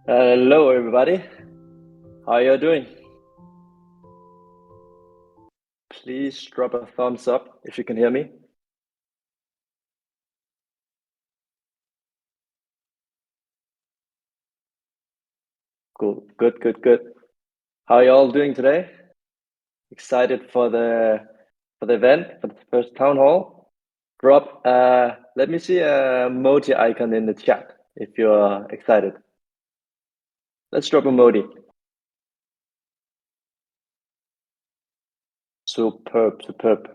Hello, everybody. How are you doing? Please drop a thumbs up if you can hear me. Cool. Good. How are you all doing today? Excited for the event, for the first town hall? Drop. Let me see a MOTI icon in the chat if you're excited. Let's drop a MOTI. Superb.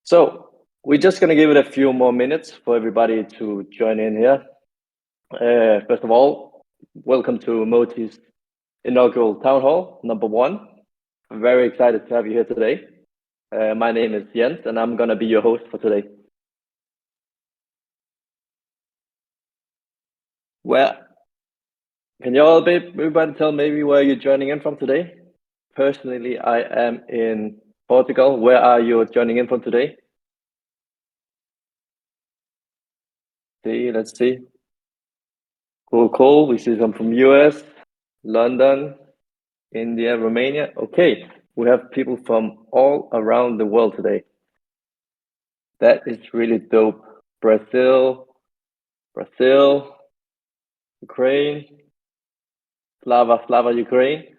So we're just gonna give it a few more minutes for everybody to join in here. First of all, welcome to MOTI's inaugural town hall, number 1. I'm very excited to have you here today. My name is Jens, and I'm gonna be your host for today. Well, can you all everybody tell maybe where you're joining in from today? Personally, I am in Portugal. Where are you joining in from today? Let's see. Cool, cool. We see some from US, London, India, Romania. Okay, we have people from all around the world today. That is really dope. Brazil, Ukraine, Slava, Ukraine.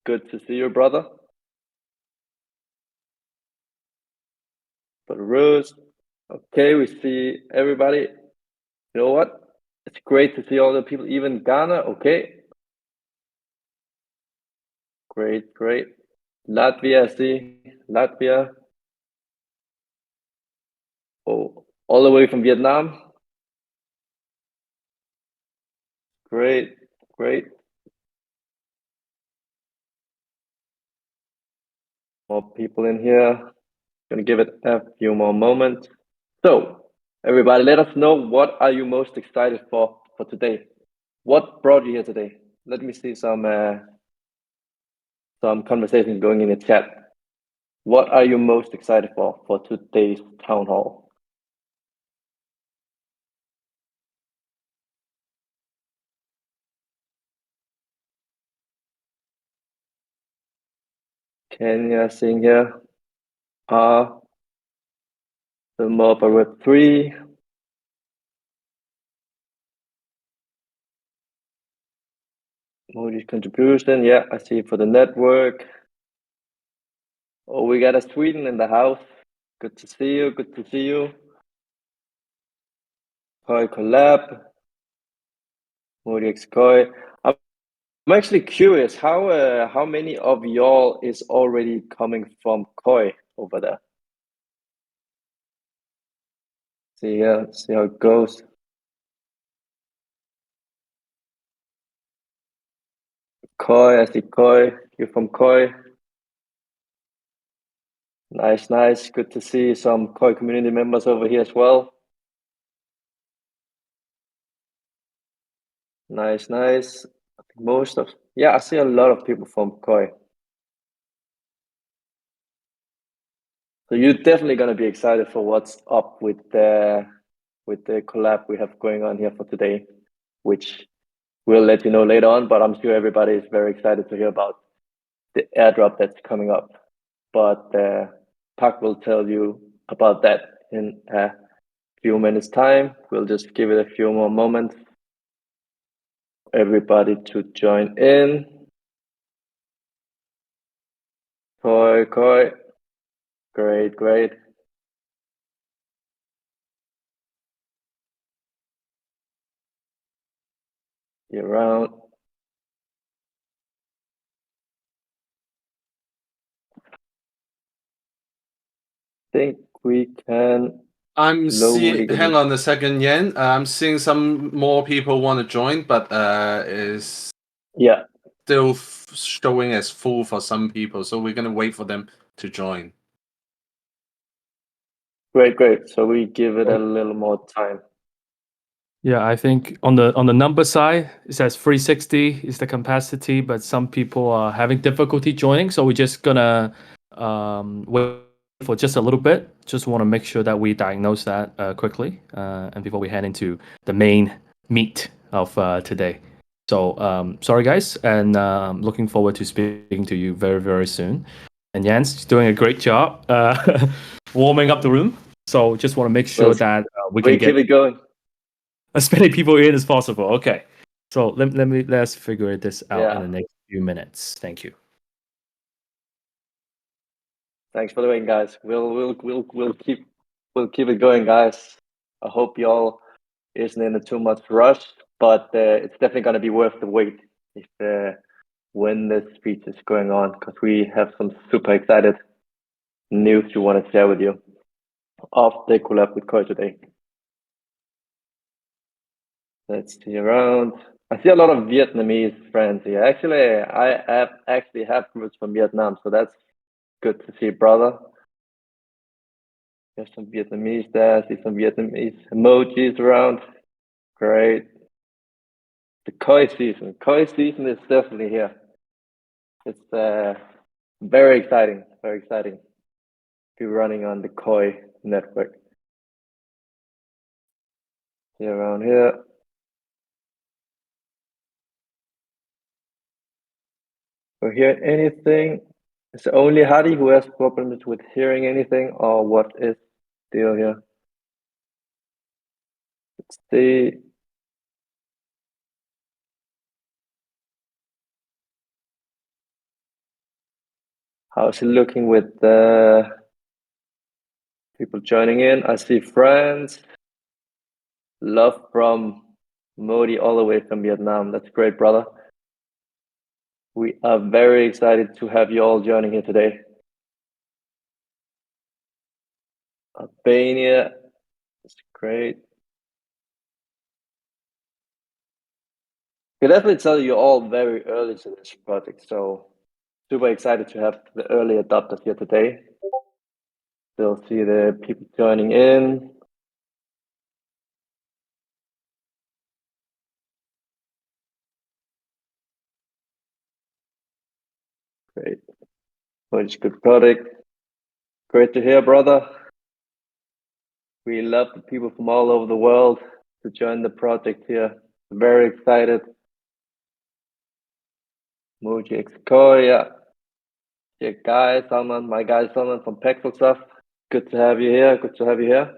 Good to see you, brother. Belarus. Okay, we see everybody. You know what? It's great to see all the people, even Ghana. Okay. Great, great. Latvia, I see. Latvia. Oh, all the way from Vietnam. Great, great. More people in here. Gonna give it a few more moments. So, everybody, let us know, what are you most excited for today? What brought you here today? Let me see some conversation going in the chat. What are you most excited for today's town hall? Kenya seeing here. The mobile web 3. Modi's contribution. Yeah, I see for the network. Oh, we got a Sweden in the house. Good to see you. Good to see you. Koii collab. Modi X Koii. I'm actually curious, how many of y'all is already coming from Koii over there? See here, see how it goes. Koii, I see Koii. You're from Koii. Nice, nice. Good to see some Koii community members over here as well. Nice, nice. I see a lot of people from Koii. So you're definitely gonna be excited for what's up with the collab we have going on here for today, which we'll let you know later on. But I'm sure everybody is very excited to hear about the airdrop that's coming up. But Pak will tell you about that in a few minutes' time. We'll just give it a few more moments for everybody to join in. Koii. Great, great. You're around. Think we can. I'm seeing. Hang on a second, Yan. I'm seeing some more people want to join, but is still showing as full for some people. So we're gonna wait for them to join. Great, great. So we give it a little more time. Yeah, I think on the number side, it says 360 is the capacity, but some people are having difficulty joining. So we're just gonna wait for just a little bit. Just want to make sure that we diagnose that quickly, and before we head into the main meat of today. So sorry guys, and looking forward to speaking to you very, very soon. And Jens doing a great job warming up the room. So just want to make sure that we can keep it going. As many people in as possible. Okay, so let's figure this out in the next few minutes. Thank you. Thanks for the wait, guys. We'll keep it going, guys. I hope y'all isn't in a too much rush, but it's definitely gonna be worth the wait if when this speech is going on, because we have some super excited news we want to share with you of the collab with Koii today. Let's see around. I see a lot of Vietnamese friends here. Actually, I have roots from Vietnam, so that's good to see, brother. There's some Vietnamese there. I see some Vietnamese emojis around. Great. The Koii season. Koii season is definitely here. It's very exciting, very exciting. Be running on the Koii network. See around here. Or hear anything? Is it only Hadi who has problems with hearing anything, or what is the deal here? Let's see. How's it looking with the people joining in? I see friends. Love from MOTI all the way from Vietnam. That's great, brother. We are very excited to have you all joining here today. Albania, that's great. I can definitely tell you're all very early to this project, so super excited to have the early adopters here today. Still see the people joining in. Great. Well, it's a good product. Great to hear, brother. We love the people from all over the world to join the project here. Very excited. Muji X Korea. Yeah, guys, Salman, my guy Salman from Pexel Stuff. Good to have you here. Good to have you here.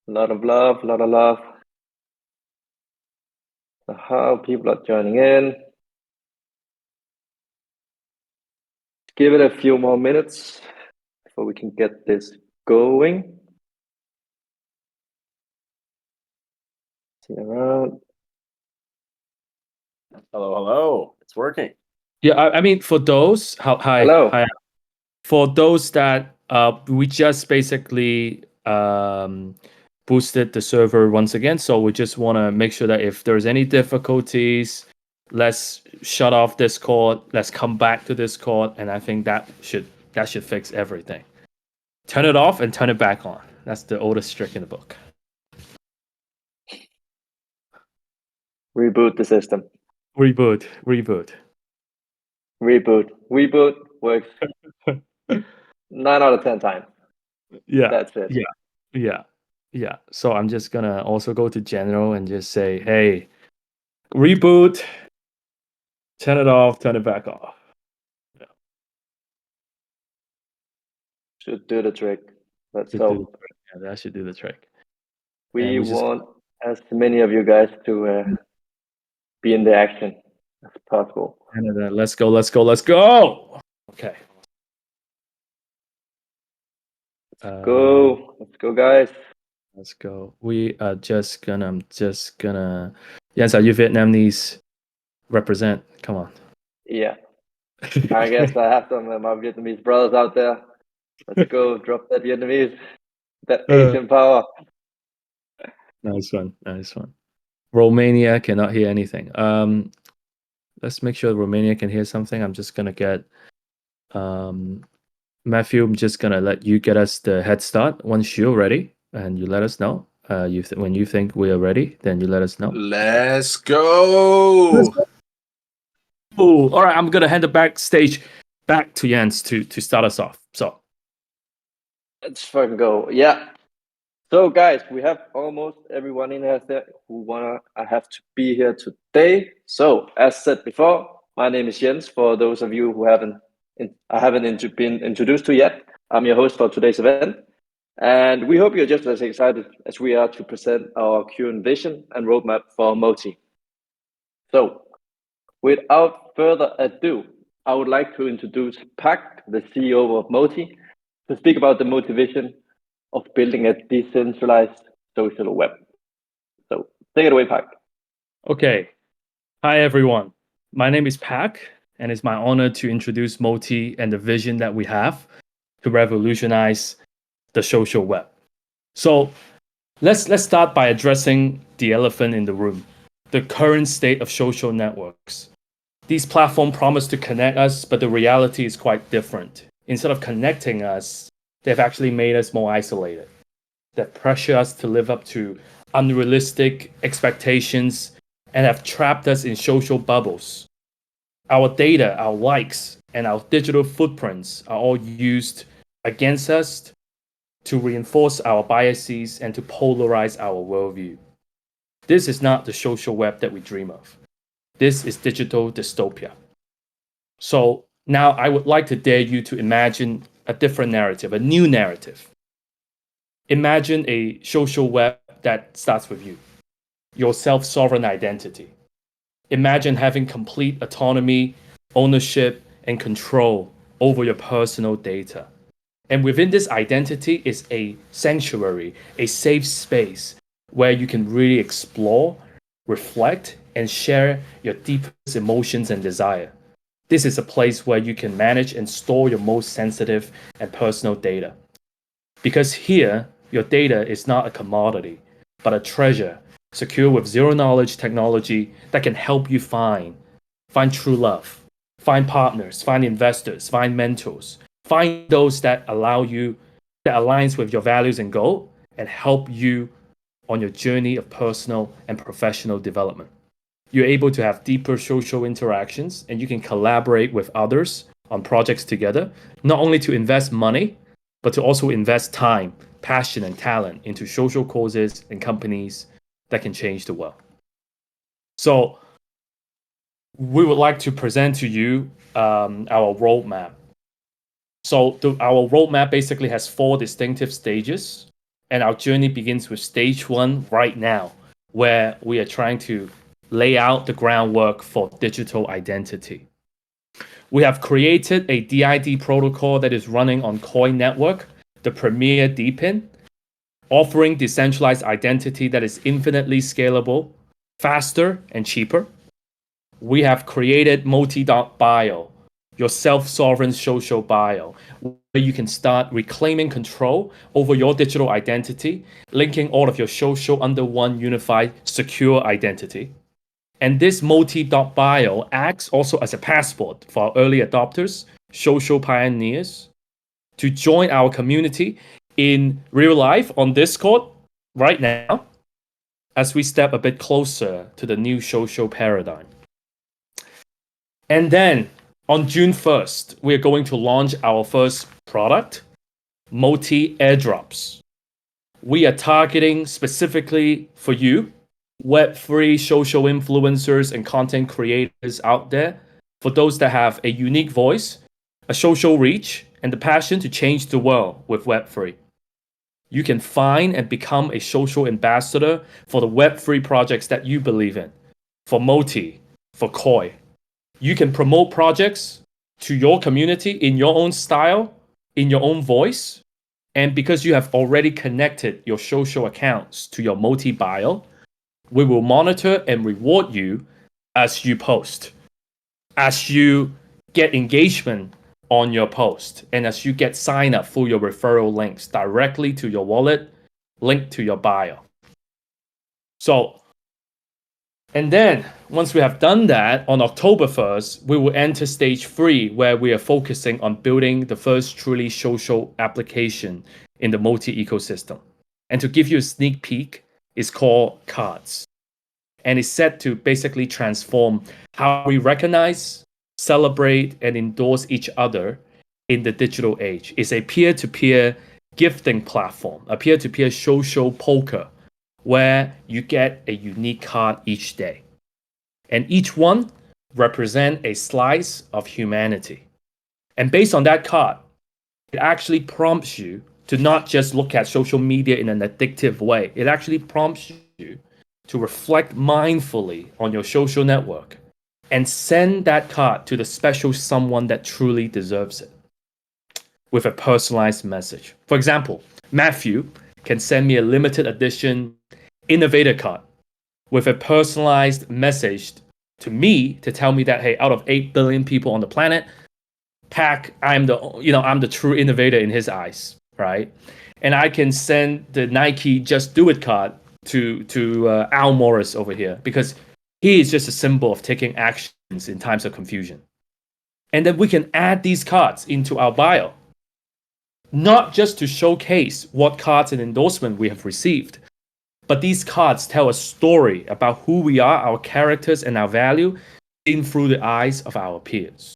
A lot of love, a lot of love. So how people are joining in. Give it a few more minutes before we can get this going. See around. Hello, hello. It's working. Yeah, I mean, for those, hi. Hello. Hi. For those that we just basically boosted the server once again, so we just want to make sure that if there's any difficulties, let's shut off Discord. Let's come back to Discord, and I think that should fix everything. Turn it off and turn it back on. That's the oldest trick in the book. Reboot the system. Reboot. Reboot works 9 out of 10 times. Yeah. That's it. Yeah. So I'm just gonna also go to general and just say, hey, reboot, turn it off, turn it back off. Yeah. Should do the trick. Let's Yeah, that should do the trick. We want as many of you guys to be in the action as possible. And let's go. Okay. Let's go, guys. Let's go. We are just gonna. Yes, are you Vietnamese? Represent. Come on. Yeah. I guess I have some of my Vietnamese brothers out there. Let's go. Drop that Vietnamese. That Asian power. Nice one. Romania cannot hear anything. Let's make sure Romania can hear something. I'm just gonna get Matthew. I'm just gonna let you get us the head start once you're ready, and you let us know. When you think we are ready, then you let us know. Let's go. Oh, all right. I'm gonna hand the backstage back to Jens to start us off. So let's fucking go. Yeah. So guys, we have almost everyone in here who have to be here today. So as said before, my name is Jens. For those of you who I haven't been introduced to yet, I'm your host for today's event. And we hope you're just as excited as we are to present our current vision and roadmap for MOTI. So without further ado, I would like to introduce Pak, the CEO of MOTI, to speak about the motivation of building a decentralized social web. So take it away, Pak. Okay. Hi, everyone. My name is Pak, and it's my honor to introduce MOTI and the vision that we have to revolutionize the social web. So let's start by addressing the elephant in the room, the current state of social networks. These platforms promise to connect us, but the reality is quite different. Instead of connecting us, they've actually made us more isolated. They pressure us to live up to unrealistic expectations, and have trapped us in social bubbles. Our data, our likes, and our digital footprints are all used against us to reinforce our biases and to polarize our worldview. This is not the social web that we dream of. This is digital dystopia. So now I would like to dare you to imagine a different narrative, a new narrative. Imagine a social web that starts with you, your self-sovereign identity. Imagine having complete autonomy, ownership, and control over your personal data. And within this identity is a sanctuary, a safe space where you can really explore, reflect, and share your deepest emotions and desire. This is a place where you can manage and store your most sensitive and personal data. Because here, your data is not a commodity, but a treasure secure with zero-knowledge technology that can help you find true love, find partners, find investors, find mentors, find those that aligns with your values and goal, and help you on your journey of personal and professional development. You're able to have deeper social interactions, and you can collaborate with others on projects together, not only to invest money, but to also invest time, passion, and talent into social causes and companies that can change the world. So we would like to present to you our roadmap. So our roadmap basically has 4 distinctive stages, and our journey begins with stage 1 right now, where we are trying to lay out the groundwork for digital identity. We have created a DID protocol that is running on Koii network, the premier DPIN, offering decentralized identity that is infinitely scalable, faster, and cheaper. We have created MOTI.BIO, your self-sovereign social bio, where you can start reclaiming control over your digital identity, linking all of your social under one unified, secure identity. And this MOTI.BIO acts also as a passport for our early adopters, social pioneers, to join our community in real life on Discord right now, as we step a bit closer to the new social paradigm. And then on June 1st, we're going to launch our first product, MOTI Airdrops. We are targeting specifically for you, Web3 social influencers and content creators out there, for those that have a unique voice, a social reach, and the passion to change the world with Web3. You can find and become a social ambassador for the Web3 projects that you believe in, for MOTI, for Koii. You can promote projects to your community in your own style, in your own voice, and because you have already connected your social accounts to your MOTI.BIO, we will monitor and reward you as you post, as you get engagement on your post, and as you get sign up for your referral links directly to your wallet, linked to your bio. So, and then once we have done that, on October 1st, we will enter stage 3, where we are focusing on building the first truly social application in the MOTI ecosystem. And to give you a sneak peek, it's called Cards. And it's set to basically transform how we recognize, celebrate, and endorse each other in the digital age. It's a peer-to-peer gifting platform, a peer-to-peer social poker, where you get a unique card each day. And each one represents a slice of humanity. And based on that card, it actually prompts you to not just look at social media in an addictive way. It actually prompts you to reflect mindfully on your social network and send that card to the special someone that truly deserves it with a personalized message. For example, Matthew can send me a limited edition innovator card with a personalized message to me to tell me that, hey, out of 8 billion people on the planet, Pak, I'm the true innovator in his eyes, right? And I can send the Nike Just Do It card to Al Morris over here, because he is just a symbol of taking actions in times of confusion. And then we can add these cards into our bio, not just to showcase what cards and endorsement we have received, but these cards tell a story about who we are, our characters, and our value seen through the eyes of our peers.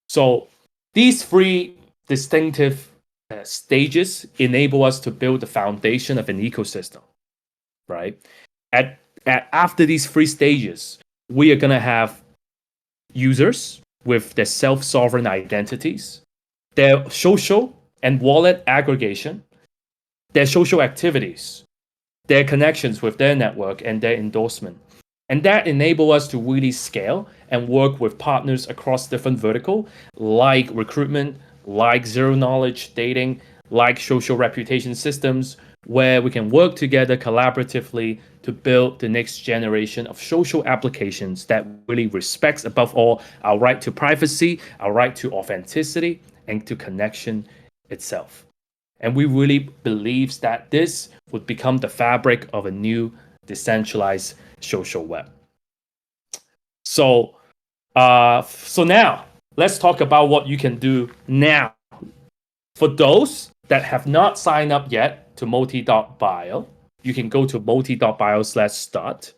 So these three distinctive stages enable us to build the foundation of an ecosystem, right? After these three stages, we are going to have users with their self-sovereign identities, their social and wallet aggregation, their social activities, their connections with their network, and their endorsement. And that enable us to really scale and work with partners across different verticals, like recruitment, like zero knowledge dating, like social reputation systems, where we can work together collaboratively to build the next generation of social applications that really respects, above all, our right to privacy, our right to authenticity, and to connection itself. And we really believe that this would become the fabric of a new decentralized social web. So now let's talk about what you can do now. For those that have not signed up yet to MOTI.BIO, you can go to MOTI.BIO/start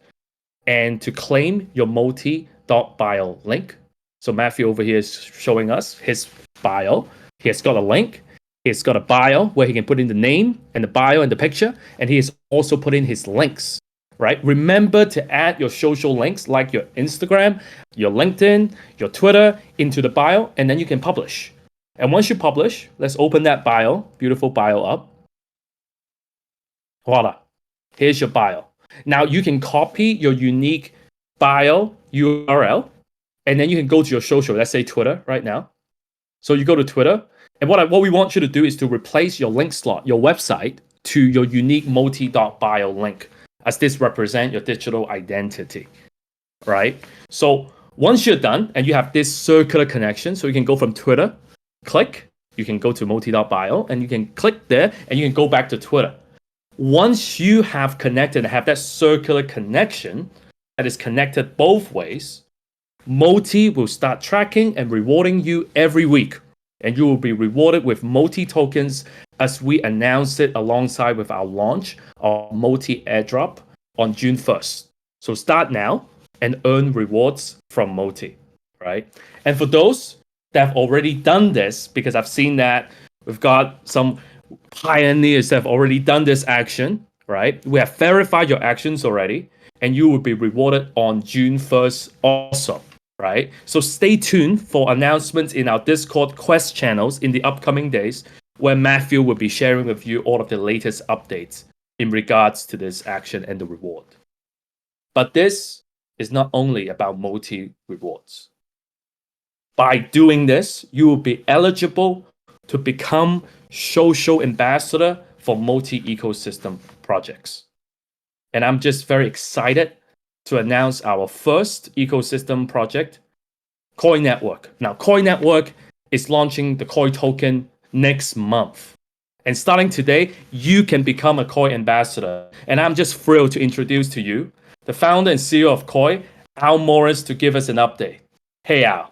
and to claim your MOTI.BIO link. So Matthew over here is showing us his bio. He has got a link. He's got a bio where he can put in the name and the bio and the picture, and he has also put in his links, right? Remember to add your social links like your Instagram, your LinkedIn, your Twitter into the bio, and then you can publish. And once you publish, let's open that bio, beautiful bio up. Voila, here's your bio. Now you can copy your unique bio URL, and then you can go to your social, let's say Twitter right now. So you go to Twitter, and what we want you to do is to replace your link slot, your website, to your unique MOTI.BIO link, as this represents your digital identity, right? So once you're done, and you have this circular connection, so you can go from Twitter, click, you can go to MOTI.BIO, and you can click there, and you can go back to Twitter. Once you have connected and have that circular connection that is connected both ways, MOTI will start tracking and rewarding you every week. And you will be rewarded with MOTI tokens as we announce it alongside with our launch of MOTI Airdrop on June 1st. So start now and earn rewards from MOTI, right? And for those that have already done this, because I've seen that we've got some pioneers that have already done this action, right? We have verified your actions already, and you will be rewarded on June 1st also, right? So stay tuned for announcements in our Discord Quest channels in the upcoming days, where Matthew will be sharing with you all of the latest updates in regards to this action and the reward. But this is not only about MOTI rewards. By doing this, you will be eligible to become social ambassador for MOTI ecosystem projects. And I'm just very excited to announce our first ecosystem project, Koii Network. Now, Koii Network is launching the Koii token next month. And starting today, you can become a Koii ambassador. And I'm just thrilled to introduce to you the founder and CEO of Koii, Al Morris, to give us an update. Hey, Al.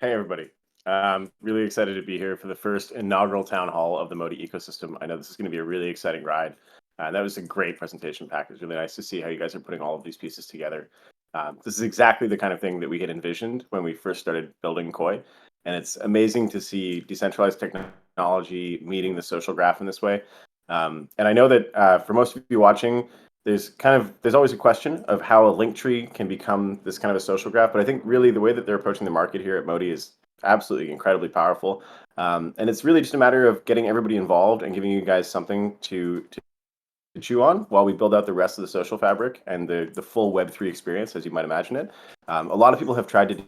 Hey, everybody. Really excited to be here for the first inaugural town hall of the MOTI ecosystem. I know this is going to be a really exciting ride. That was a great presentation pack. It was really nice to see how you guys are putting all of these pieces together. This is exactly the kind of thing that we had envisioned when we first started building Koii. And it's amazing to see decentralized technology meeting the social graph in this way. And I know that for most of you watching, there's always a question of how a link tree can become this kind of a social graph. But I think really the way that they're approaching the market here at MOTI is absolutely incredibly powerful. And it's really just a matter of getting everybody involved and giving you guys something to chew on while we build out the rest of the social fabric and the full Web3 experience, as you might imagine it. A lot of people have tried to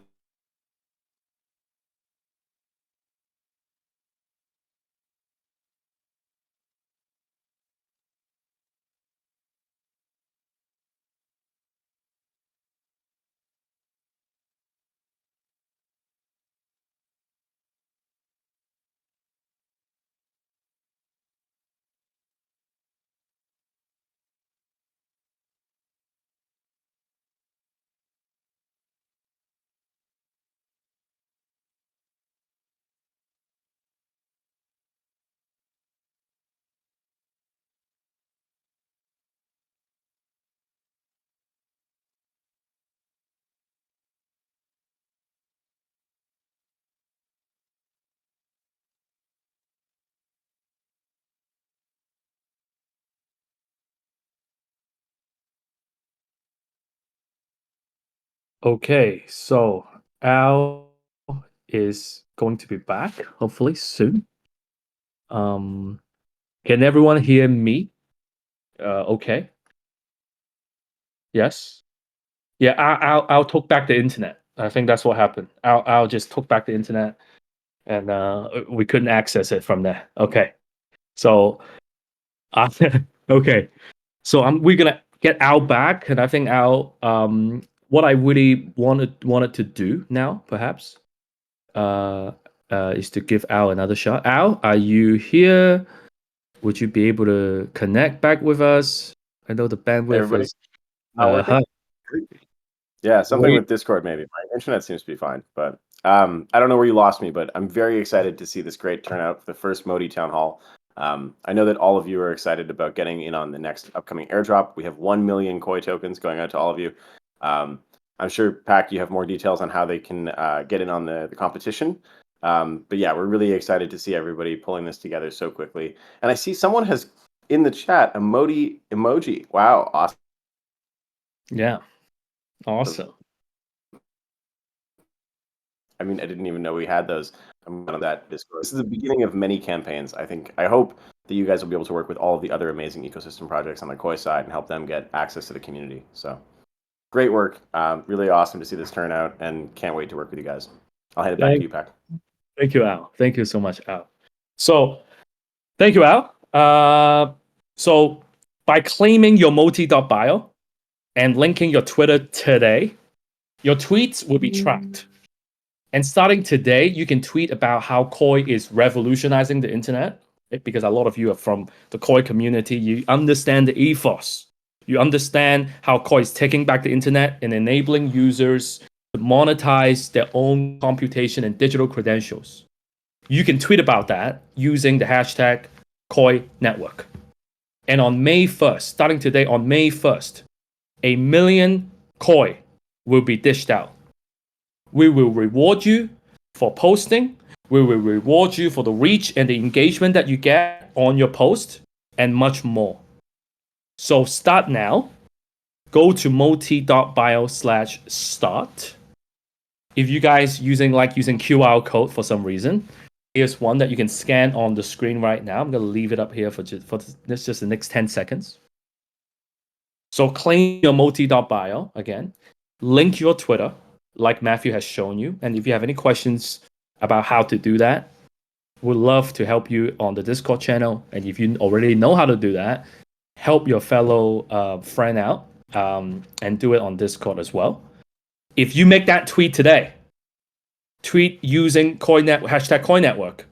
Okay, so Al is going to be back hopefully soon. Can everyone hear me? Okay. Yes. Yeah, I'll took back the internet. I think that's what happened. I'll just took back the internet, and we couldn't access it from there. Okay, so okay, so we're gonna get Al back, and I think Al, what I really wanted to do now, perhaps, is to give Al another shot. Al, are you here? Would you be able to connect back with us? I know the bandwidth Everybody, is. not working? Yeah, something Wait. with Discord maybe. My internet seems to be fine, but I don't know where you lost me, but I'm very excited to see this great turnout for the first MOTI Town Hall. I know that all of you are excited about getting in on the next upcoming airdrop. We have 1 million Koii tokens going out to all of you. I'm sure, Pak, you have more details on how they can get in on the competition. But yeah, we're really excited to see everybody pulling this together so quickly. And I see someone has in the chat a MOTI emoji. Wow, awesome. Yeah. Awesome. I mean, I didn't even know we had those. I'm on that Discord. This is the beginning of many campaigns. I hope that you guys will be able to work with all of the other amazing ecosystem projects on the Koii side and help them get access to the community. So great work. Really awesome to see this turn out, and can't wait to work with you guys. I'll hand it back to you, Pak. Thank you, Al. Thank you so much, Al. So thank you, Al. So by claiming your MOTI.BIO and linking your Twitter today, your tweets will be tracked. And starting today, you can tweet about how Koii is revolutionizing the internet, because a lot of you are from the Koii community. You understand the ethos. You understand how Koii is taking back the internet and enabling users to monetize their own computation and digital credentials. You can tweet about that using the hashtag Koii Network. And on May 1st, starting today on May 1st, 1 million Koii will be dished out. We will reward you for posting. We will reward you for the reach and the engagement that you get on your post, and much more. So start now. Go to MOTI.BIO/start. If you guys using QR code for some reason, here's one that you can scan on the screen right now. I'm going to leave it up here for just the next 10 seconds. So claim your MOTI.BIO again. Link your Twitter, like Matthew has shown you. And if you have any questions about how to do that, we'd love to help you on the Discord channel. And if you already know how to do that, help your fellow friend out and do it on Discord as well. If you make that tweet today, tweet using hashtag Koii Network,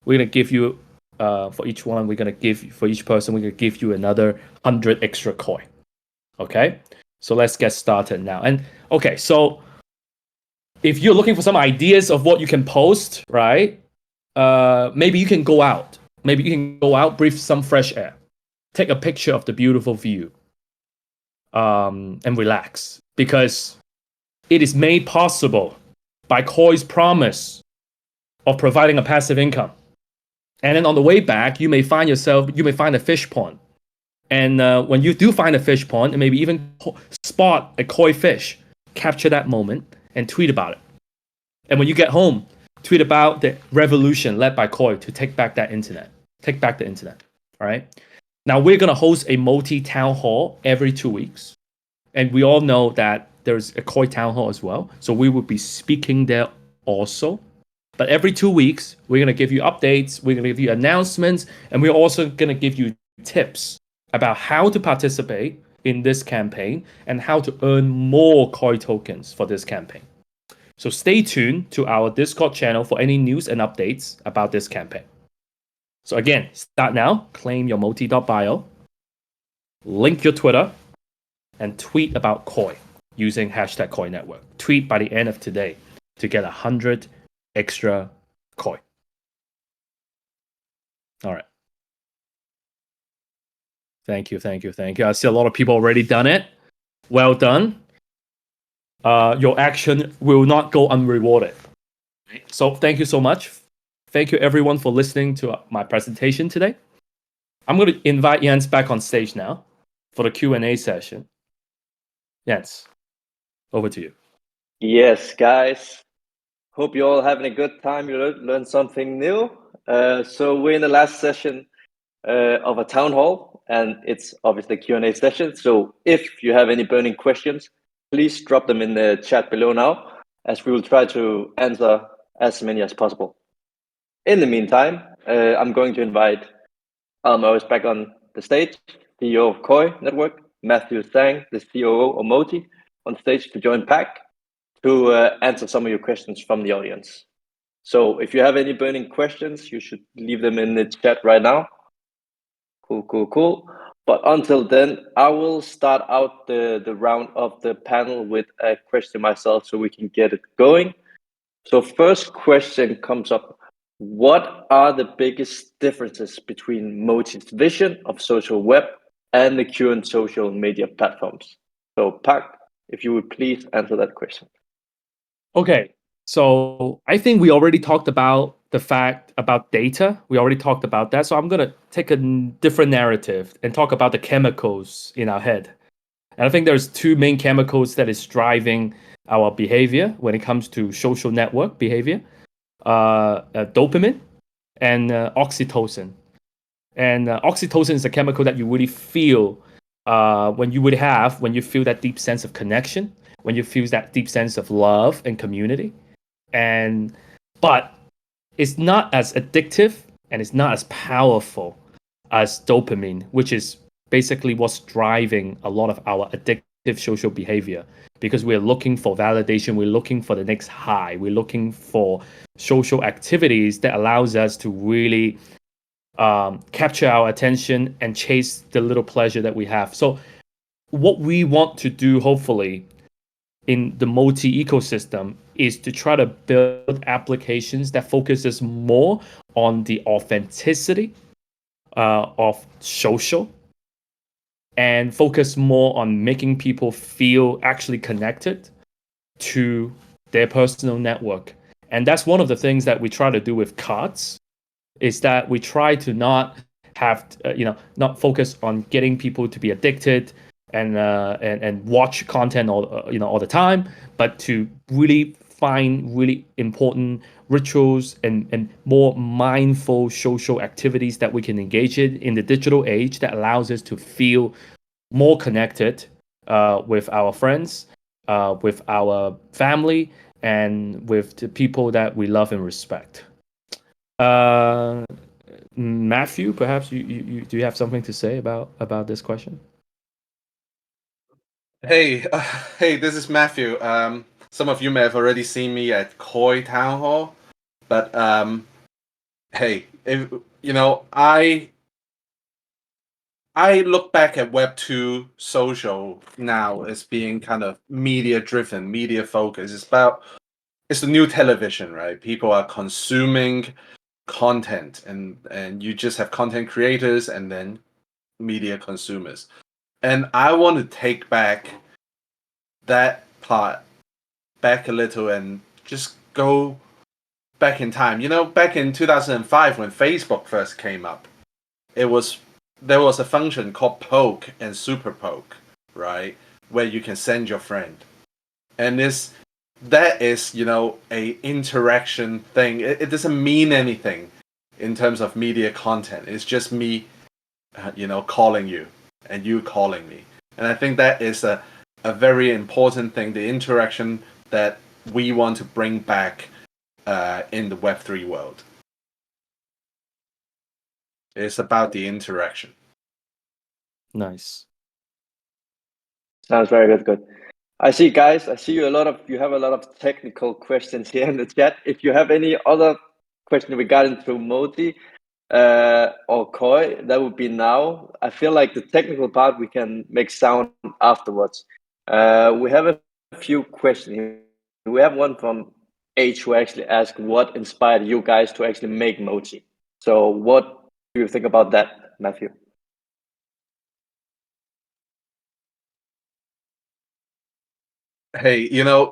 we're going to give you, for each one, for each person, we're going to give you another 100 extra Koii. Okay? So let's get started now. And okay, so if you're looking for some ideas of what you can post, right? Maybe you can go out. Maybe you can go out, breathe some fresh air, take a picture of the beautiful view, and relax. Because it is made possible by Koii's promise of providing a passive income. And then on the way back, you may find a fish pond. And when you do find a fish pond, and maybe even spot a Koii fish, capture that moment and tweet about it. And when you get home, tweet about the revolution led by Koii to take back that internet. Take back the internet. All right. Now we're going to host a MOTI Town Hall every 2 weeks. And we all know that there's a Koii Town Hall as well. So we will be speaking there also. But every 2 weeks, we're going to give you updates. We're going to give you announcements. And we're also going to give you tips about how to participate in this campaign and how to earn more Koii tokens for this campaign. So stay tuned to our Discord channel for any news and updates about this campaign. So again, start now, claim your MOTI.BIO, link your Twitter, and tweet about Koii using hashtag Koii Network. Tweet by the end of today to get 100 extra Koii. All right. Thank you. I see a lot of people already done it. Well done. Your action will not go unrewarded. So thank you so much. Thank you everyone for listening to my presentation today. I'm going to invite Jens back on stage now for the Q&A session. Jens, over to you. Yes, guys. Hope you're all having a good time. You learned something new. So we're in the last session of a town hall, and it's obviously a Q&A session. So if you have any burning questions, please drop them in the chat below now, as we will try to answer as many as possible. In the meantime, I'm going to invite Almo back on the stage, CEO of Koii Network, Matthew Sang, the COO of MOTI, on stage to join Pak to answer some of your questions from the audience. So if you have any burning questions, you should leave them in the chat right now. Cool. But until then, I will start out the round of the panel with a question myself so we can get it going. So first question comes up. What are the biggest differences between MOTI's vision of social web and the current social media platforms? So Pak, if you would please answer that question. Okay, so I think we already talked about the fact about data. We already talked about that. So I'm going to take a different narrative and talk about the chemicals in our head. And I think there's two main chemicals that is driving our behavior when it comes to social network behavior. Dopamine and oxytocin. And oxytocin is a chemical that you really feel when you feel that deep sense of connection, when you feel that deep sense of love and community. But it's not as addictive and it's not as powerful as dopamine, which is basically what's driving a lot of our addictive social behavior, because we're looking for validation, we're looking for the next high, we're looking for social activities that allows us to really capture our attention and chase the little pleasure that we have. So what we want to do, hopefully, in the MOTI ecosystem is to try to build applications that focuses more on the authenticity of social and focus more on making people feel actually connected to their personal network. And that's one of the things that we try to do with cards, is that we try to not have, not focus on getting people to be addicted and watch content all the time, but to really find really important rituals and more mindful social activities that we can engage in the digital age that allows us to feel more connected with our friends, with our family, and with the people that we love and respect. Matthew, perhaps you do you have something to say about this question? Hey, this is Matthew. Some of you may have already seen me at Koii Town Hall, but hey, I look back at Web 2 social now as being kind of media driven, media focused. It's the new television, right? People are consuming content, and you just have content creators and then media consumers. And I want to take back that part back a little and just go back in time. Back in 2005 when Facebook first came up, there was a function called poke and super poke, right? Where you can send your friend. And that is, a interaction thing. It doesn't mean anything in terms of media content. It's just me, calling you and you calling me. And I think that is a very important thing, the interaction that we want to bring back in the Web3 world. It's about the interaction. Nice. Sounds very good. I see you have a lot of technical questions here in the chat. If you have any other question regarding to MOTI or Koii, that would be now. I feel like the technical part we can make sound afterwards. We have a few questions here. We have one from H who actually asked what inspired you guys to actually make MOTI. So what do you think about that, Matthew? Hey,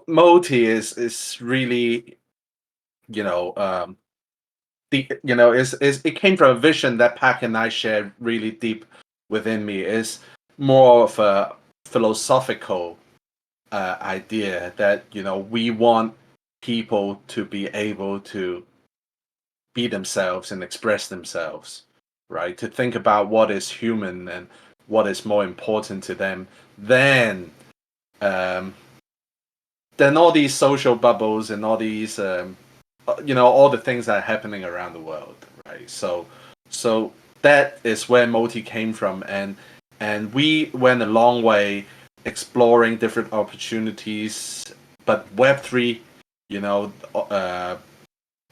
MOTI is really, it came from a vision that Pak and I shared really deep within me. It's more of a philosophical idea that, you know, we want people to be able to be themselves and express themselves, right? To think about what is human and what is more important to them than all these social bubbles and all these, you know, all the things that are happening around the world, right? So that is where MOTI came from, and we went a long way exploring different opportunities. But Web3, you know,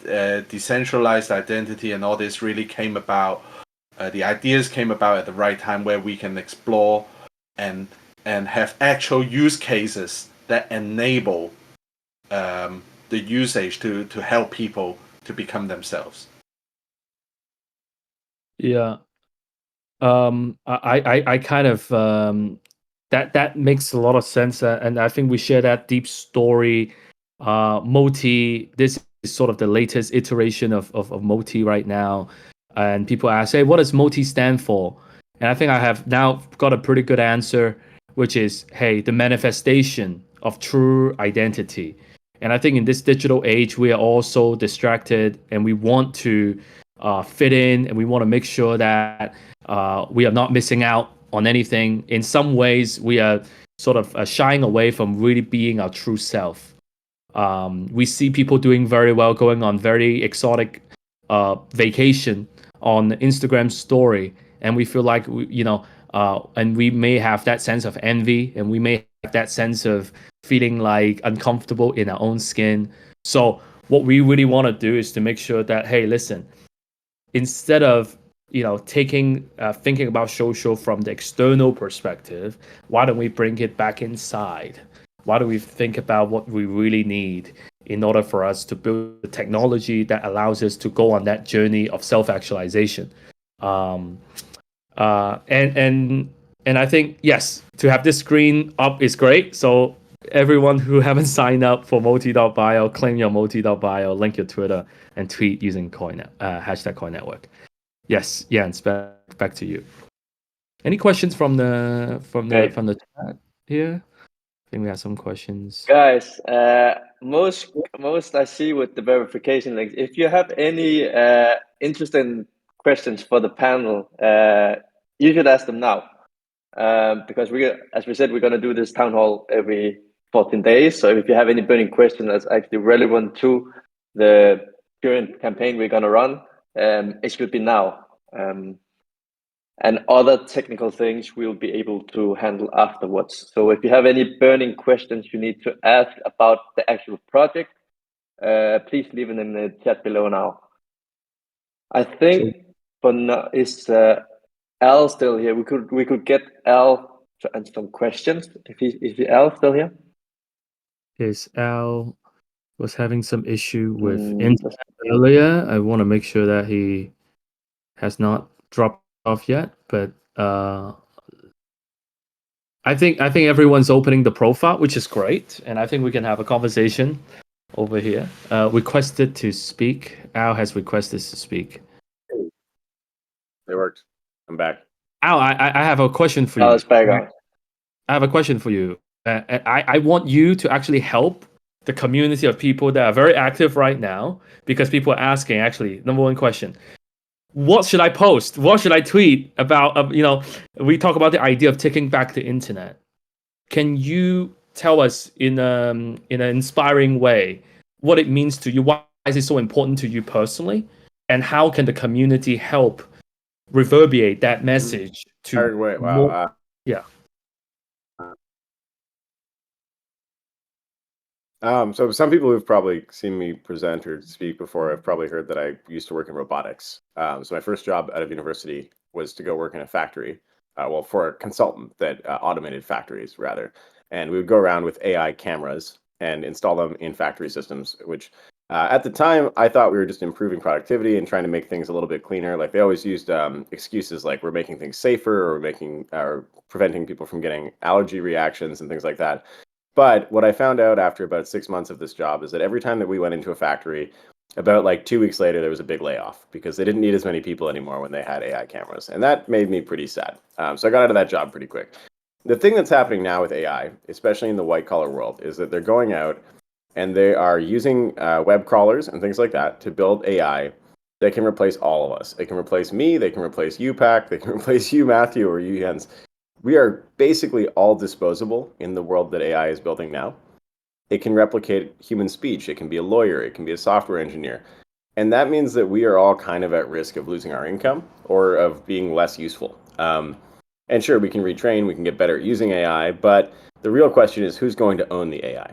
decentralized identity and all this really came about. The ideas came about at the right time, where we can explore and have actual use cases that enable the usage to help people to become themselves. Yeah. I kind of that makes a lot of sense, and I think we share that deep story. MOTI, this is sort of the latest iteration of MOTI right now, and people ask, "Hey, what does MOTI stand for?" And I think I have now got a pretty good answer, which is, "Hey, the manifestation of true identity." And I think in this digital age, we are all so distracted, and we want to fit in, and we want to make sure that we are not missing out on anything. In some ways, we are sort of shying away from really being our true self. We see people doing very well, going on very exotic vacation on Instagram story, and we feel like and we may have that sense of envy, and we may have that sense of feeling like uncomfortable in our own skin. So what we really want to do is to make sure that, hey, listen, instead of thinking about social from the external perspective, why don't we bring it back inside? Why don't we think about what we really need in order for us to build the technology that allows us to go on that journey of self-actualization? And I think, yes, to have this screen up is great. So everyone who haven't signed up for MOTI.BIO, claim your MOTI.BIO, link your Twitter, and tweet using hashtag Koii Network. Yes, Jens, back to you. Any questions from the chat here? I think we have some questions. Guys, most I see with the verification links. If you have any interesting questions for the panel, you should ask them now, because as we said, we're going to do this town hall every 14 days. So if you have any burning question that's actually relevant to the current campaign we're going to run, it should be now. And other technical things we'll be able to handle afterwards. So if you have any burning questions you need to ask about the actual project, please leave it in the chat below now. I think for now, is Al still here? We could get Al to answer some questions. Is Al still here? Is Al was having some issue with internet earlier? I want to make sure that he has not dropped off yet, but I think everyone's opening the profile, which is great, and I think we can have a conversation over here. Requested to speak. Al has requested to speak. It worked. I'm back. Al, I have a question for you. Al's back on. I have a question for you. I want you to actually help the community of people that are very active right now, because people are asking, actually, number one question: what should I post? What should I tweet about? We talk about the idea of taking back the internet. Can you tell us in an inspiring way what it means to you? Why is it so important to you personally? And how can the community help reverberate that message to wow. Yeah. So some people who've probably seen me present or speak before have probably heard that I used to work in robotics. So my first job out of university was to go work in a factory, for a consultant that automated factories, rather. And we would go around with AI cameras and install them in factory systems, which at the time I thought we were just improving productivity and trying to make things a little bit cleaner. Like, they always used excuses like we're making things safer, or preventing people from getting allergy reactions and things like that. But what I found out after about 6 months of this job is that every time that we went into a factory, about like 2 weeks later, there was a big layoff because they didn't need as many people anymore when they had AI cameras. And that made me pretty sad. So I got out of that job pretty quick. The thing that's happening now with AI, especially in the white collar world, is that they're going out and they are using web crawlers and things like that to build AI that can replace all of us. It can replace me. They can replace you, Pak. They can replace you, Matthew, or you, Jens. We are basically all disposable in the world that AI is building now. It can replicate human speech. It can be a lawyer. It can be a software engineer. And that means that we are all kind of at risk of losing our income or of being less useful. And sure, we can retrain, we can get better at using AI, but the real question is who's going to own the AI?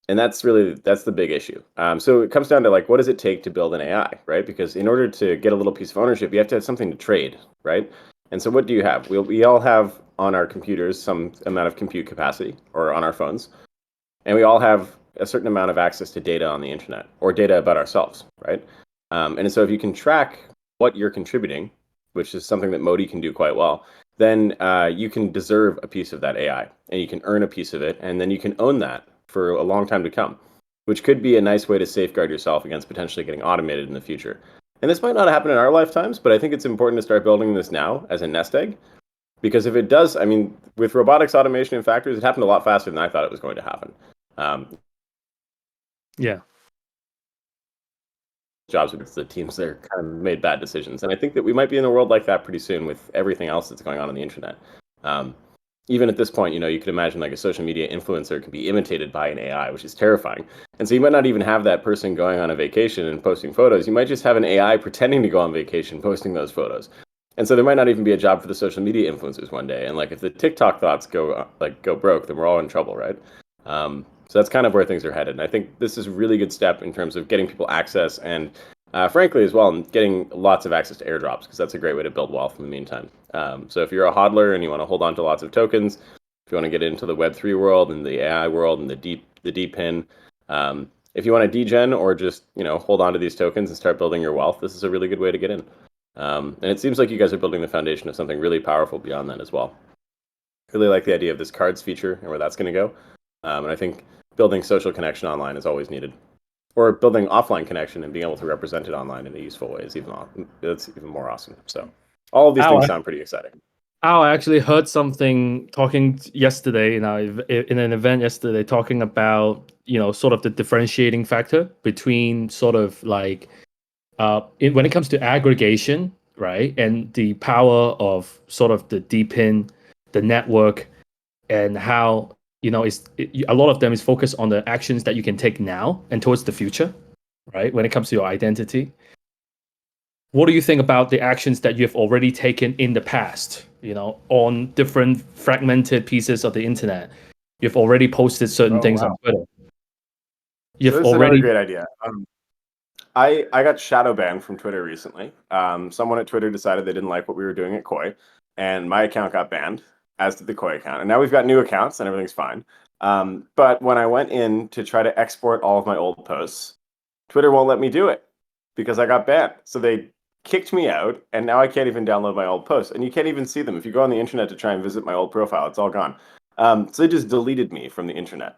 And that's the big issue. So it comes down to like, what does it take to build an AI, right? Because in order to get a little piece of ownership, you have to have something to trade, right? And so what do you have? We all have on our computers some amount of compute capacity, or on our phones, and we all have a certain amount of access to data on the internet, or data about ourselves, right? And so if you can track what you're contributing, which is something that MOTI can do quite well, then you can deserve a piece of that AI, and you can earn a piece of it, and then you can own that for a long time to come, which could be a nice way to safeguard yourself against potentially getting automated in the future. And this might not happen in our lifetimes, but I think it's important to start building this now as a nest egg, because if it does, I mean, with robotics automation in factories, it happened a lot faster than I thought it was going to happen. Yeah. Jobs with the teams that are kind of made bad decisions. And I think that we might be in a world like that pretty soon with everything else that's going on the internet. Even at this point, you know, you could imagine like a social media influencer can be imitated by an AI, which is terrifying. And so you might not even have that person going on a vacation and posting photos. You might just have an AI pretending to go on vacation, posting those photos. And so there might not even be a job for the social media influencers one day. And like if the TikTok thoughts go broke, then we're all in trouble, right? So that's kind of where things are headed. And I think this is a really good step in terms of getting people access and frankly as well, getting lots of access to airdrops, because that's a great way to build wealth in the meantime. So if you're a hodler and you want to hold on to lots of tokens, if you want to get into the Web3 world and the AI world and the deep pin, if you want to degen or just, you know, hold on to these tokens and start building your wealth, this is a really good way to get in. And it seems like you guys are building the foundation of something really powerful beyond that as well. Really like the idea of this cards feature and where that's going to go. And I think building social connection online is always needed, or building offline connection and being able to represent it online in a useful way is that's even more awesome. So all of these things sound pretty exciting. I actually heard something talking yesterday in an event yesterday, talking about, you know, sort of the differentiating factor between sort of like when it comes to aggregation, right, and the power of sort of the DPIN, the network, and how, you know, a lot of them is focused on the actions that you can take now and towards the future, right? When it comes to your identity, what do you think about the actions that you've already taken in the past? You know, on different fragmented pieces of the internet, you've already posted certain things on Twitter. This is another great idea. I got shadow banned from Twitter recently. Someone at Twitter decided they didn't like what we were doing at Koii, and my account got banned, as did the Koii account. And now we've got new accounts and everything's fine. But when I went in to try to export all of my old posts, Twitter won't let me do it because I got banned. So they kicked me out, and now I can't even download my old posts. And you can't even see them. If you go on the internet to try and visit my old profile, it's all gone. So they just deleted me from the internet,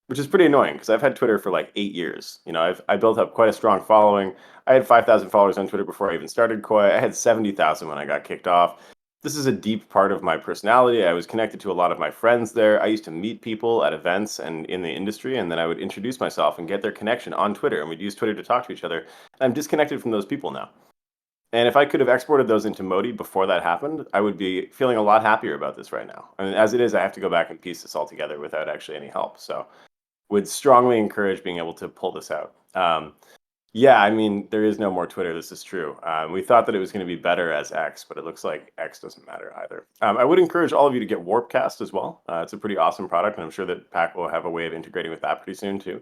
which is pretty annoying because I've had Twitter for like 8 years. You know, I built up quite a strong following. I had 5,000 followers on Twitter before I even started Koii. I had 70,000 when I got kicked off. This is a deep part of my personality. I was connected to a lot of my friends there. I used to meet people at events and in the industry, and then I would introduce myself and get their connection on Twitter, and we'd use Twitter to talk to each other. I'm disconnected from those people now. And if I could have exported those into MOTI before that happened, I would be feeling a lot happier about this right now. I mean, as it is, I have to go back and piece this all together without actually any help. So would strongly encourage being able to pull this out. Yeah, I mean, there is no more Twitter. This is true. We thought that it was going to be better as X, but it looks like X doesn't matter either. I would encourage all of you to get Warpcast as well. It's a pretty awesome product, and I'm sure that Pak will have a way of integrating with that pretty soon too.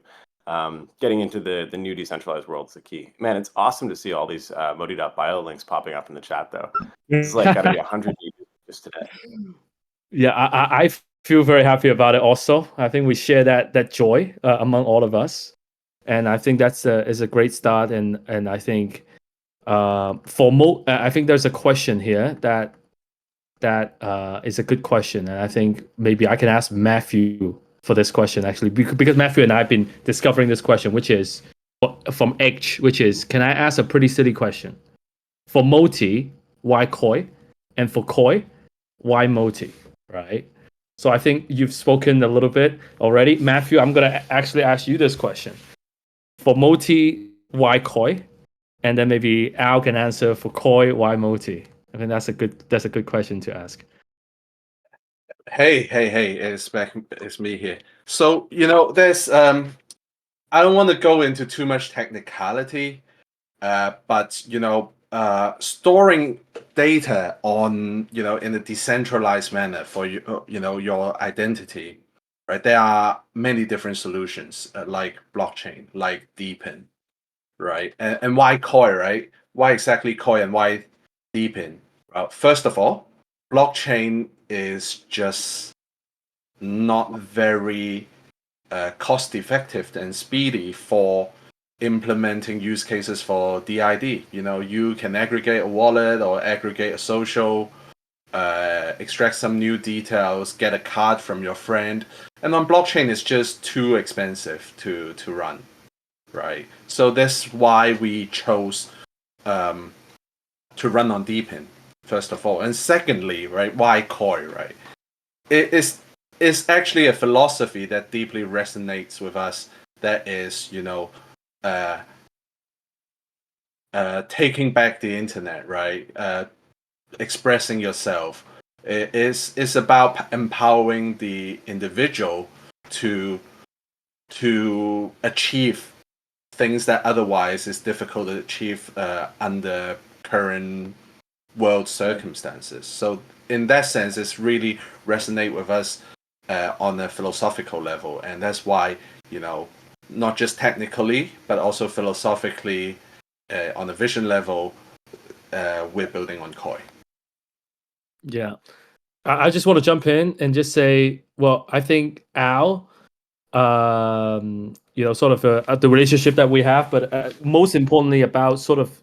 Getting into the new decentralized world is the key. Man, it's awesome to see all these MOTI.BIO links popping up in the chat, though. It's like got to be 100 users just today. Yeah, I feel very happy about it also. I think we share that joy among all of us. And I think that's is a great start. And I think I think there's a question here that is a good question. And I think maybe I can ask Matthew for this question, actually, because Matthew and I have been discovering this question, which is from H, which is, can I ask a pretty silly question? For MOTI, why Koii? And for Koii, why MOTI? right? So I think you've spoken a little bit already. Matthew, I'm going to actually ask you this question. For MOTI, why Koii? And then maybe Al can answer for Koii, why MOTI? I think that's a good question to ask. Hey, it's me here. So, there's I don't want to go into too much technicality, but storing data on in a decentralized manner for your identity, right? There are many different solutions like blockchain, like Deepin, right? And why Koii, right? Why exactly Koii and why Deepin? Well, first of all, blockchain is just not very cost effective and speedy for implementing use cases for DID. You can aggregate a wallet or aggregate a social, extract some new details, get a card from your friend, and on blockchain it's just too expensive to run, right? So that's why we chose to run on Deepin, first of all, and secondly, right? Why Koii, right? It's actually a philosophy that deeply resonates with us. That is, taking back the internet, right? Expressing yourself. It's about empowering the individual to achieve things that otherwise is difficult to achieve under current world circumstances. So in that sense, it's really resonate with us on a philosophical level, and that's why not just technically but also philosophically on a vision level, we're building on Koii. Yeah, I just want to jump in and just say, well, I think Al, sort of the relationship that we have, but most importantly about sort of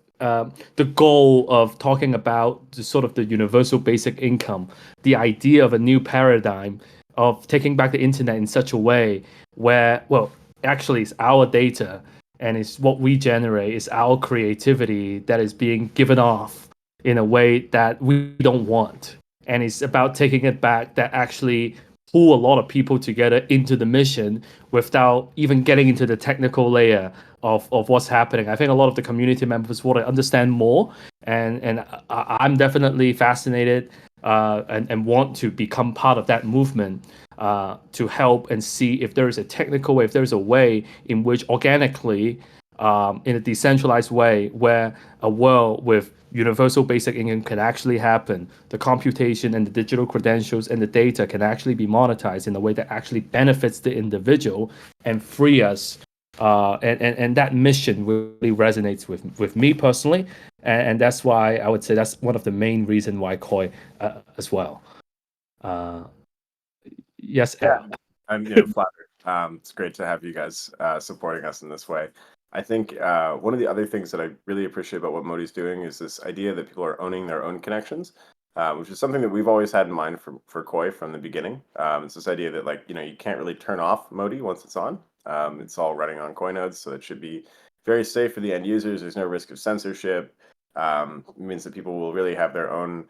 the goal of talking about the universal basic income, the idea of a new paradigm of taking back the internet in such a way where, well, actually it's our data and it's what we generate, it's our creativity that is being given off in a way that we don't want. And it's about taking it back that actually pull a lot of people together into the mission without even getting into the technical layer of what's happening. I think a lot of the community members want to understand more, and I'm definitely fascinated and want to become part of that movement to help and see if there is a technical way, if there's a way in which organically, in a decentralized way, where a world with universal basic income can actually happen. The computation and the digital credentials and the data can actually be monetized in a way that actually benefits the individual and free us. And that mission really resonates with me personally. And that's why I would say that's one of the main reasons why Koii as well. Yes, yeah, I'm flattered. It's great to have you guys supporting us in this way. I think one of the other things that I really appreciate about what MOTI's doing is this idea that people are owning their own connections, which is something that we've always had in mind for Koii from the beginning. It's this idea that you can't really turn off MOTI once it's on. It's all running on Koii nodes, so it should be very safe for the end users. There's no risk of censorship. It means that people will really have their own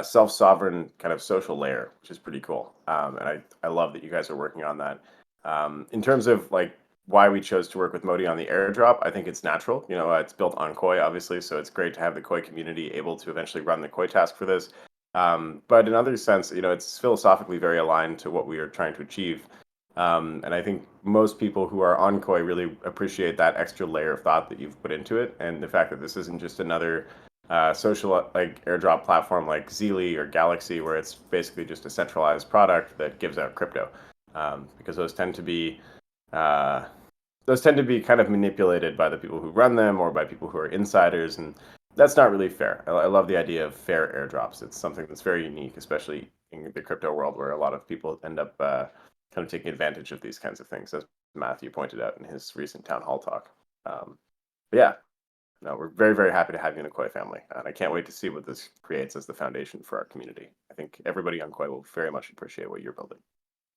self-sovereign kind of social layer, which is pretty cool. And I love that you guys are working on that. In terms of why we chose to work with MOTI on the airdrop, I think it's natural. It's built on Koii, obviously, so it's great to have the Koii community able to eventually run the Koii task for this. But in other sense, it's philosophically very aligned to what we are trying to achieve. And I think most people who are on Koii really appreciate that extra layer of thought that you've put into it, and the fact that this isn't just another social airdrop platform like Zili or Galaxy, where it's basically just a centralized product that gives out crypto, because those tend to be kind of manipulated by the people who run them or by people who are insiders, and that's not really fair. I love the idea of fair airdrops. It's something that's very unique, especially in the crypto world where a lot of people end up kind of taking advantage of these kinds of things, as Matthew pointed out in his recent town hall talk. But yeah, no, we're very, very happy to have you in the Koii family, and I can't wait to see what this creates as the foundation for our community. I think everybody on Koii will very much appreciate what you're building.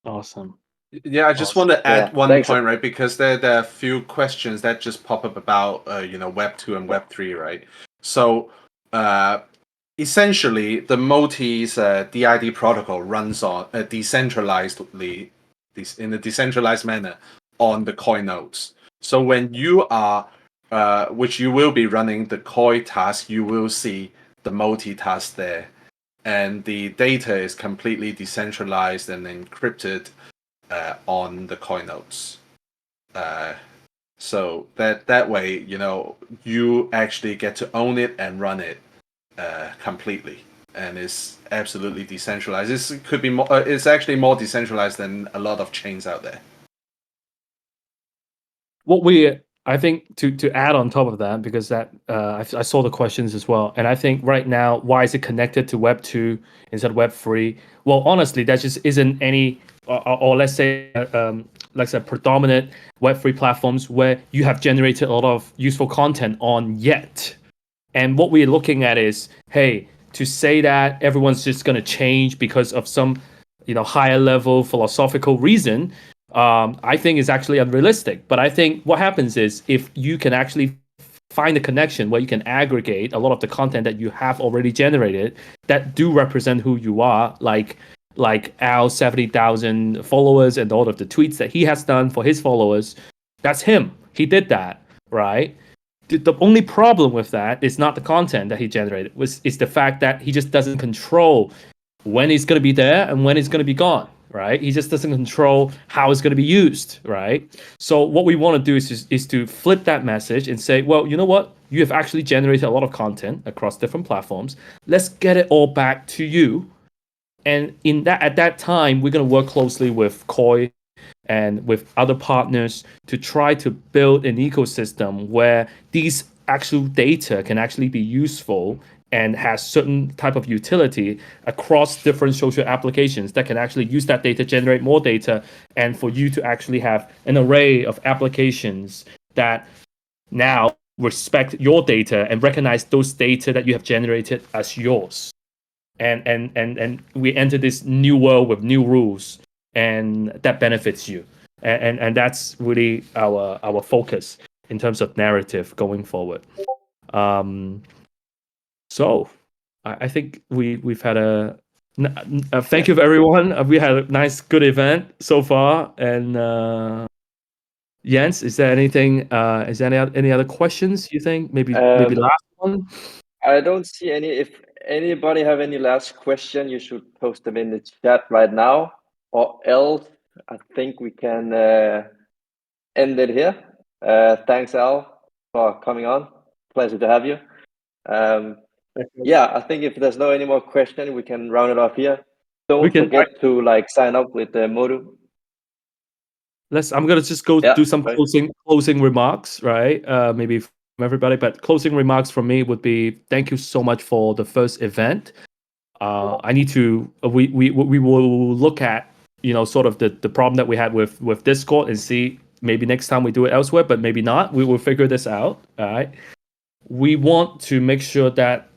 Awesome. Yeah, I just want to add one point, right? Because there are a few questions that just pop up about Web 2 and Web 3, right? So essentially, the MOTI's DID protocol runs on in a decentralized manner on the Koii nodes. So when you are, which you will be running the Koii task, you will see the MOTI task there, and the data is completely decentralized and encrypted on the Koii nodes. So that way, you actually get to own it and run it completely, and it's absolutely decentralized. This could be more. It's actually more decentralized than a lot of chains out there. I think to add on top of that, because that I saw the questions as well, and I think right now, why is it connected to Web 2 instead of Web 3? Well, honestly, that just isn't any, or let's say, predominant Web 3 platforms where you have generated a lot of useful content on yet. And what we're looking at is, hey, to say that everyone's just going to change because of some, higher level philosophical reason, I think is actually unrealistic. But I think what happens is, if you can actually find a connection where you can aggregate a lot of the content that you have already generated that do represent who you are, like Al's 70,000 followers and all of the tweets that he has done for his followers, that's him. He did that, right? The only problem with that is not the content that he generated, it's the fact that he just doesn't control when it's going to be there and when it's going to be gone, right? He just doesn't control how it's going to be used, right? So what we want to do is to flip that message and say, well, you know what? You have actually generated a lot of content across different platforms. Let's get it all back to you. And at that time, we're going to work closely with Koii and with other partners to try to build an ecosystem where these actual data can actually be useful and has certain type of utility across different social applications that can actually use that data, generate more data, and for you to actually have an array of applications that now respect your data and recognize those data that you have generated as yours. And we enter this new world with new rules, and that benefits you. And that's really our focus in terms of narrative going forward. So I think we've had thank you everyone. We had a nice, good event so far. And Jens, is there anything? Is there any other questions you think? Maybe last one. I don't see any. If anybody have any last question, you should post them in the chat right now, or else I think we can end it here. Thanks, Al, for coming on. Pleasure to have you. Yeah, I think if there's no any more questions, we can round it off here. Don't forget to sign up with the MOTI. I'm gonna just go do some closing remarks, right? Maybe from everybody, but closing remarks from me would be: thank you so much for the first event. I need to. We will look at sort of the problem that we had with Discord and see maybe next time we do it elsewhere, but maybe not. We will figure this out. All right. We want to make sure that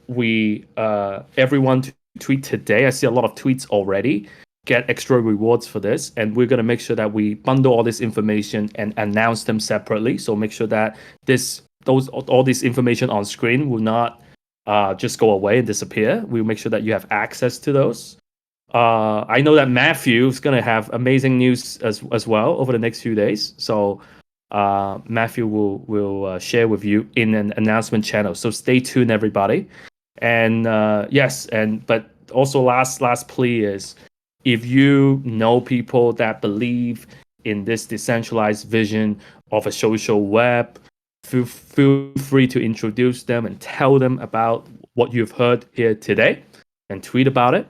everyone to tweet today. I see a lot of tweets already. Get extra rewards for this, and we're going to make sure that we bundle all this information and announce them separately. So make sure that all this information on screen will not just go away and disappear. We'll make sure that you have access to those. I know that Matthew is going to have amazing news as well over the next few days. So Matthew will share with you in an announcement channel. So stay tuned, everybody. And but also last plea is, if you know people that believe in this decentralized vision of a social web, feel free to introduce them and tell them about what you've heard here today and tweet about it.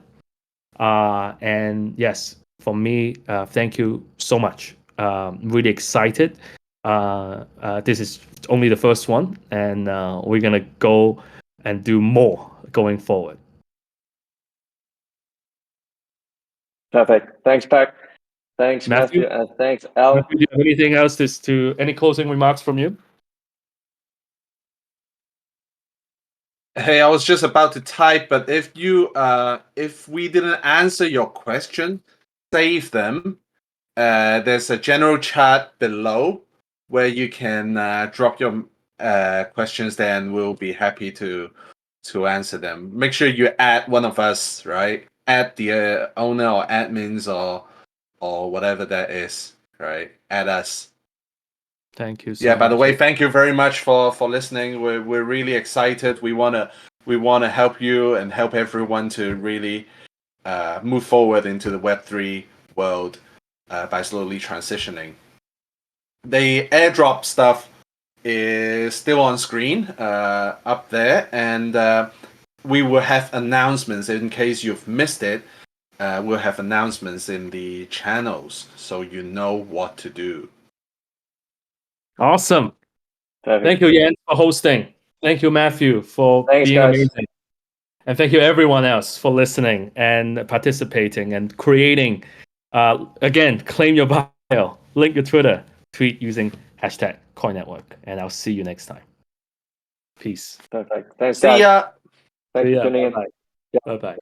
And yes, for me, thank you so much. Really excited. This is only the first one, and we're going to go and do more going forward. Perfect. Thanks, Pak. Thanks, Matthew, and thanks, Al. Matthew, do you have anything else? Any closing remarks from you? Hey, I was just about to type, but if we didn't answer your question, save them. There's a general chat below where you can drop your questions there, and we'll be happy to to answer them. Make sure you add one of us, right? Add the owner or admins or whatever that is, right? Add us. Thank you so much. By the way, thank you very much for listening. We're really excited. We wanna help you and help everyone to really move forward into the Web3 world by slowly transitioning. The airdrop stuff is still on screen up there, and we will have announcements in case you've missed it. We'll have announcements in the channels so you know what to do. Awesome. Perfect. Thank you, Yan, for hosting. Thank you, Matthew, for being guys. amazing. And thank you, everyone else, for listening and participating and creating. Again, claim your bio, link your Twitter, tweet using hashtag Koii Network. And I'll see you next time. Peace. Perfect. Thanks, See guys. ya. Thanks for tuning in. Bye. Bye-bye.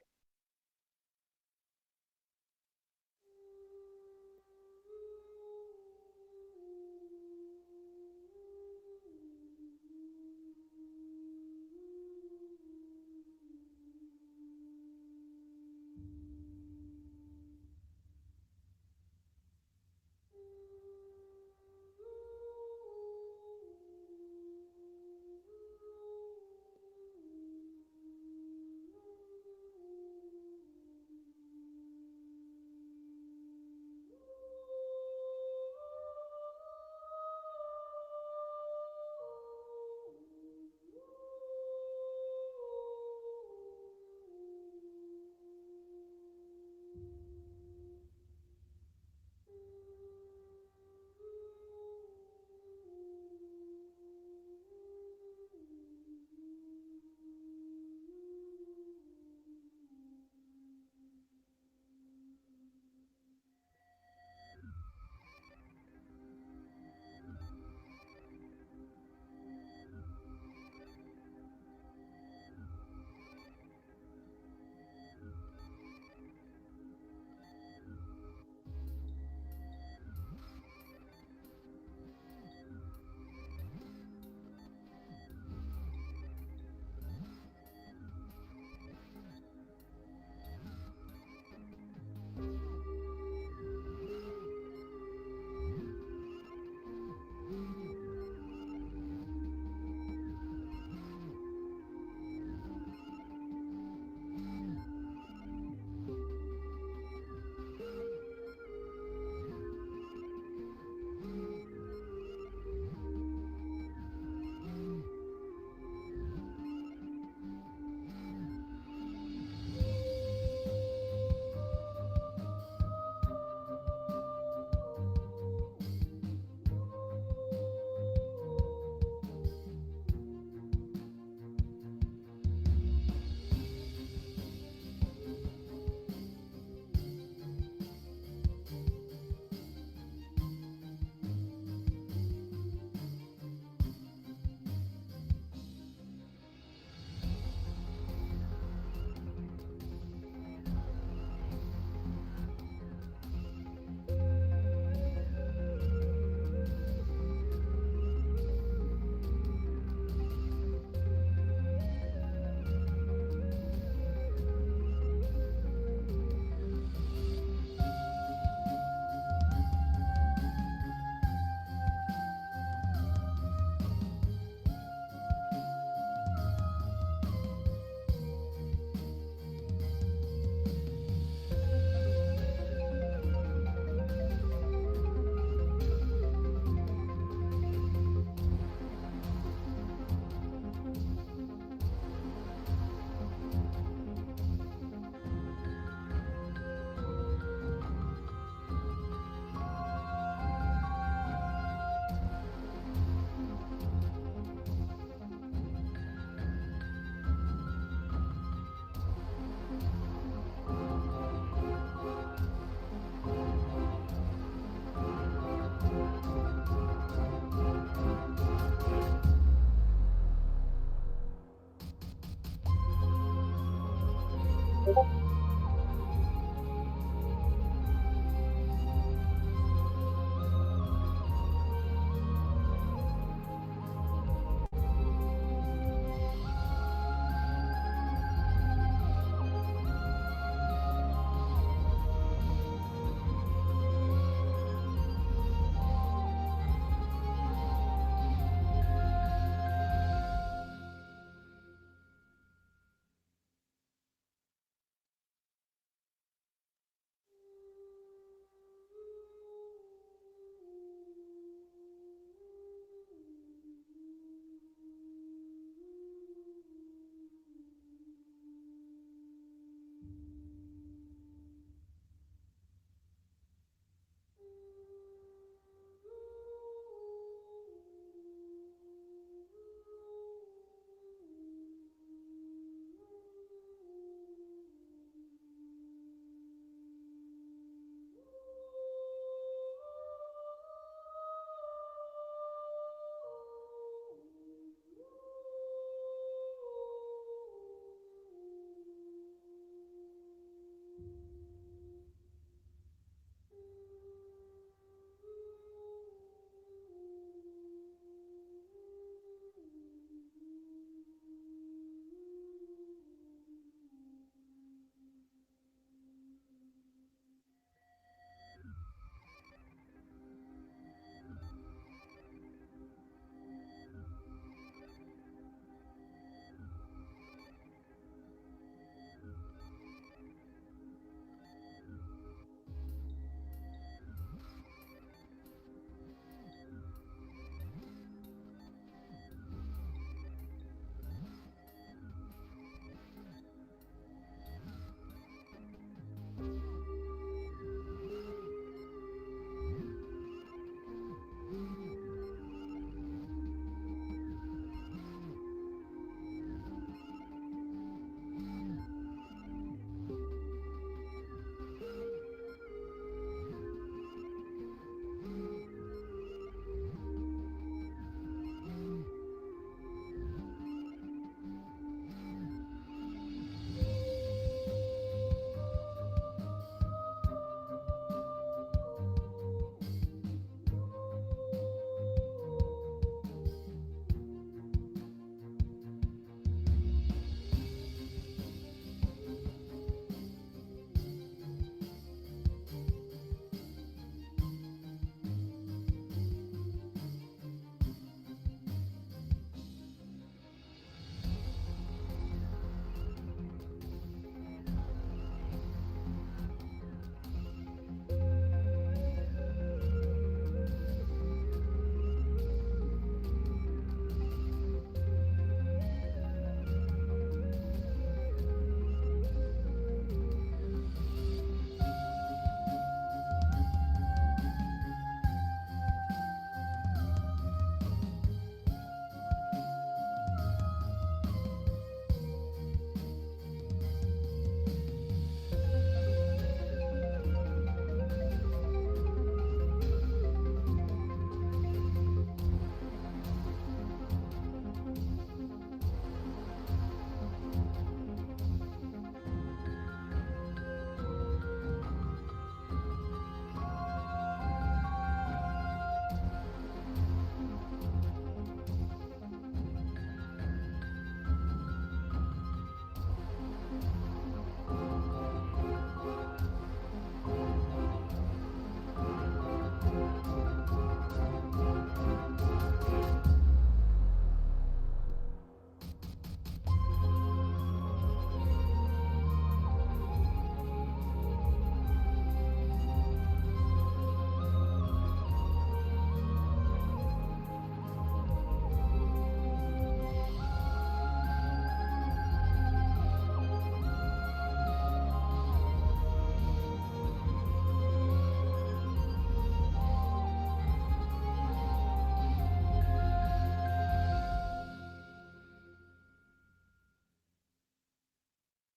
Thank you.